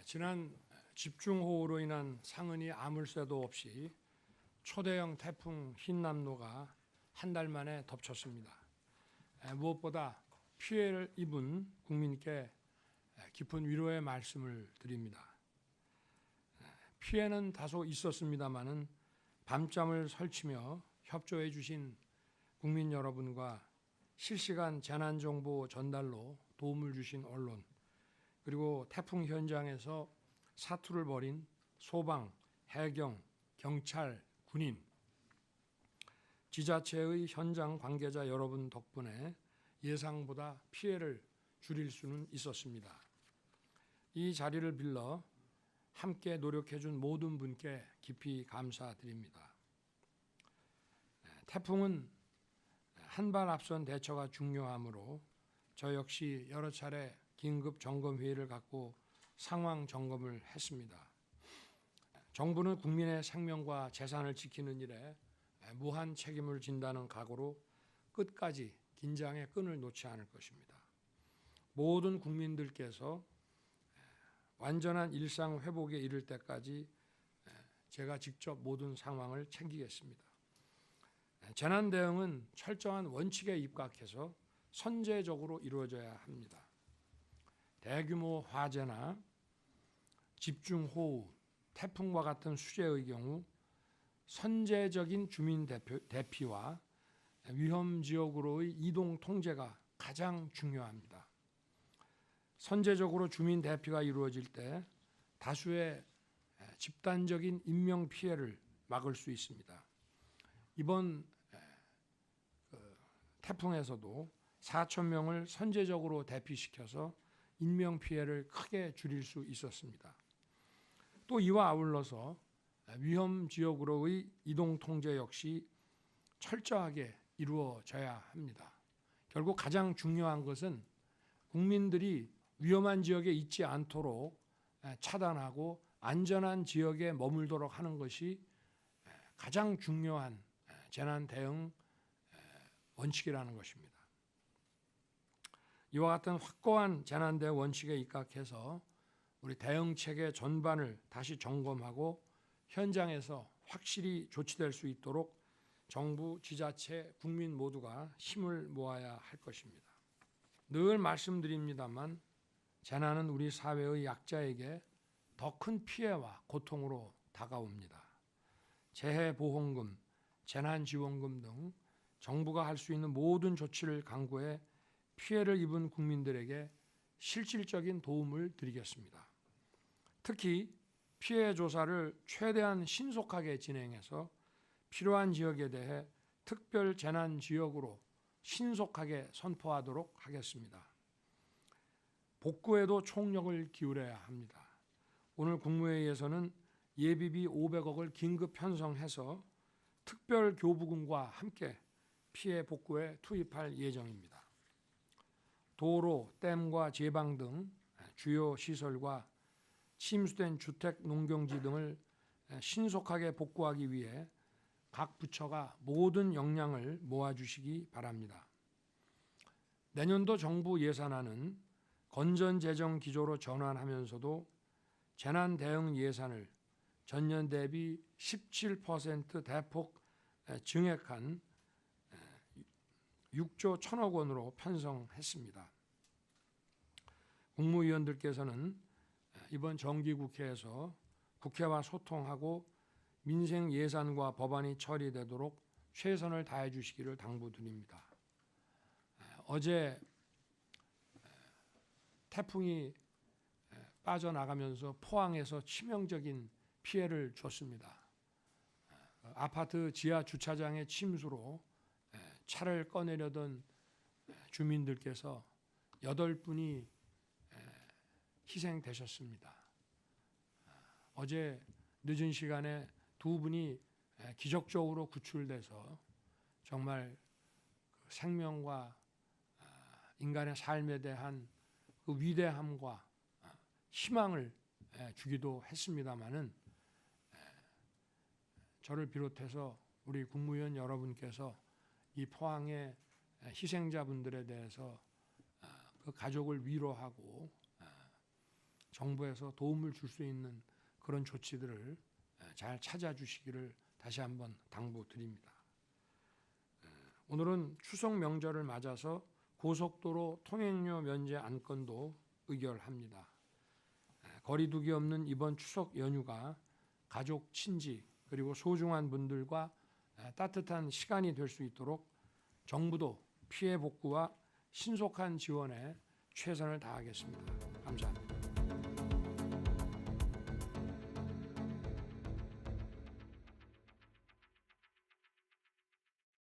지난 집중호우로 인한 상흔이 아물 새도 없이 초대형 태풍 흰남노가 한 달 만에 덮쳤습니다. 무엇보다 피해를 입은 국민께 깊은 위로의 말씀을 드립니다. 피해는 다소 있었습니다마는 밤잠을 설치며 협조해 주신 국민 여러분과 실시간 재난정보 전달로 도움을 주신 언론, 그리고 태풍 현장에서 사투를 벌인 소방, 해경, 경찰, 군인, 지자체의 현장 관계자 여러분 덕분에 예상보다 피해를 줄일 수는 있었습니다. 이 자리를 빌러 함께 노력해 준 모든 분께 깊이 감사드립니다. 태풍은 한 발 앞선 대처가 중요하므로 저 역시 여러 차례 긴급 점검 회의를 갖고 상황 점검을 했습니다. 정부는 국민의 생명과 재산을 지키는 일에 무한 책임을 진다는 각오로 끝까지 긴장의 끈을 놓지 않을 것입니다. 모든 국민들께서 완전한 일상 회복에 이를 때까지 제가 직접 모든 상황을 챙기겠습니다. 재난 대응은 철저한 원칙에 입각해서 선제적으로 이루어져야 합니다. 대규모 화재나 집중호우, 태풍과 같은 수재의 경우 선제적인 주민 대피와 위험 지역으로의 이동 통제가 가장 중요합니다. 선제적으로 주민 대피가 이루어질 때 다수의 집단적인 인명 피해를 막을 수 있습니다. 이번 태풍에서도 4천 명을 선제적으로 대피시켜서 인명 피해를 크게 줄일 수 있었습니다. 또 이와 아울러서 위험 지역으로의 이동 통제 역시 철저하게 이루어져야 합니다. 결국 가장 중요한 것은 국민들이 위험한 지역에 있지 않도록 차단하고 안전한 지역에 머물도록 하는 것이 가장 중요한 재난 대응 원칙이라는 것입니다. 이와 같은 확고한 재난 대응 원칙에 입각해서 우리 대응 체계 전반을 다시 점검하고 현장에서 확실히 조치될 수 있도록 정부, 지자체, 국민 모두가 힘을 모아야 할 것입니다. 늘 말씀드립니다만 재난은 우리 사회의 약자에게 더 큰 피해와 고통으로 다가옵니다. 재해보험금, 재난지원금 등 정부가 할 수 있는 모든 조치를 강구해 피해를 입은 국민들에게 실질적인 도움을 드리겠습니다. 특히 피해 조사를 최대한 신속하게 진행해서 필요한 지역에 대해 특별 재난 지역으로 신속하게 선포하도록 하겠습니다. 복구에도 총력을 기울여야 합니다. 오늘 국무회의에서는 예비비 500억을 긴급 편성해서 특별 교부금과 함께 피해 복구에 투입할 예정입니다. 도로, 댐과 제방 등 주요 시설과 침수된 주택, 농경지 등을 신속하게 복구하기 위해 각 부처가 모든 역량을 모아주시기 바랍니다. 내년도 정부 예산안은 건전재정 기조로 전환하면서도 재난 대응 예산을 전년 대비 17% 대폭 증액한 6조 1천억 원으로 편성했습니다. 국무위원들께서는 이번 정기국회에서 국회와 소통하고 민생 예산과 법안이 처리되도록 최선을 다해 주시기를 당부드립니다. 어제 태풍이 빠져나가면서 포항에서 치명적인 피해를 줬습니다. 아파트 지하 주차장의 침수로 차를 꺼내려던 주민들께서 8분이 희생되셨습니다. 어제 늦은 시간에 2분이 기적적으로 구출돼서 정말 생명과 인간의 삶에 대한 그 위대함과 희망을 주기도 했습니다마는 저를 비롯해서 우리 국무위원 여러분께서 이 포항의 희생자분들에 대해서 그 가족을 위로하고 정부에서 도움을 줄 수 있는 그런 조치들을 잘 찾아주시기를 다시 한번 당부드립니다. 오늘은 추석 명절을 맞아서 고속도로 통행료 면제 안건도 의결합니다. 거리두기 없는 이번 추석 연휴가 가족, 친지 그리고 소중한 분들과 따뜻한 시간이 될 수 있도록 정부도 피해 복구와 신속한 지원에 최선을 다하겠습니다. 감사합니다.